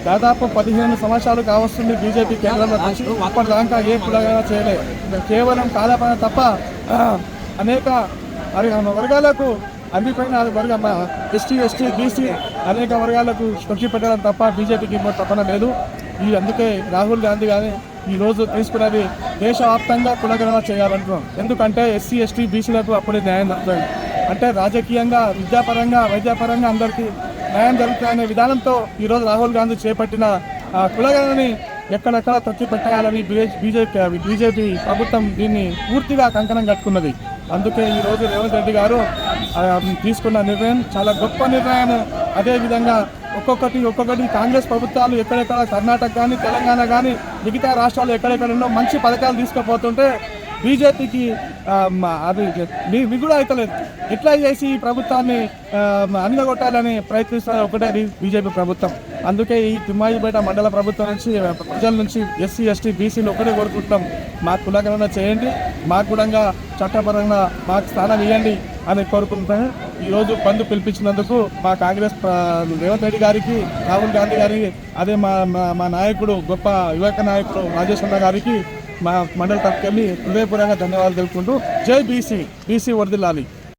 దాదాపు 15 సంవత్సరాలు కావస్తుంది బీజేపీ కేంద్రంలో వచ్చి. అప్పటిదాకా ఏ కులగణన చేయలేదు. కేవలం కాలపాలన తప్ప అనేక వర్గాలకు అందిపోయిన ఎస్టీ బీసీ అనేక వర్గాలకు స్పృష్టి పెట్టడం తప్ప బీజేపీకి తప్పన లేదు. అందుకే రాహుల్ గాంధీ కానీ ఈరోజు తీసుకున్నది దేశవ్యాప్తంగా కులగణన చేయాలంటున్నాం. ఎందుకంటే ఎస్సీ ఎస్టీ బీసీలకు అప్పుడే న్యాయం జరుగుతుంది. అంటే రాజకీయంగా విద్యాపరంగా వైద్యపరంగా అందరికీ న్యాయం జరుగుతుందనే విధానంతో ఈరోజు రాహుల్ గాంధీ చేపట్టిన కులగణనని ఎక్కడెక్కడ తొక్కి పెట్టాలని బీజేపీ ప్రభుత్వం దీన్ని పూర్తిగా కంకణం కట్టుకున్నది. అందుకే ఈరోజు రేవంత్ రెడ్డి గారు తీసుకున్న నిర్ణయం చాలా గొప్ప నిర్ణయం. అదేవిధంగా ఒక్కొక్కటి కాంగ్రెస్ ప్రభుత్వాలు ఎక్కడెక్కడ కర్ణాటక కానీ తెలంగాణ కానీ మిగతా రాష్ట్రాలు ఎక్కడెక్కడెన్నో మంచి పథకాలు తీసుకుపోతుంటే బీజేపీకి అది మిగుడు అవుతలేదు. ఎట్లా చేసి ఈ ప్రభుత్వాన్ని అణగొట్టాలని ప్రయత్నిస్తున్న ఒకటే బీజేపీ ప్రభుత్వం. అందుకే ఈ తిమ్మాయిపేట మండల ప్రభుత్వం నుంచి ప్రజల నుంచి ఎస్సీ ఎస్టీ బీసీలు ఒకటే కోరుకుంటున్నాం, మాకు కులగణన చేయండి, మాకు కూడా చట్టపరంగా మాకు స్థానం ఇవ్వండి అని కోరుకుంటాను. ఈరోజు బంద్ పిలిపించినందుకు మా కాంగ్రెస్ రేవంత్ రెడ్డి గారికి, రాహుల్ గాంధీ గారికి, అదే మా నాయకుడు గొప్ప యువక నాయకుడు రాజేష్ అన్న గారికి మా మండలి తరఫుకెళ్ళి హృదయపూర్వకంగా ధన్యవాదాలు తెలుపుకుంటూ జై బీసీ వర్ధిల్లాలి.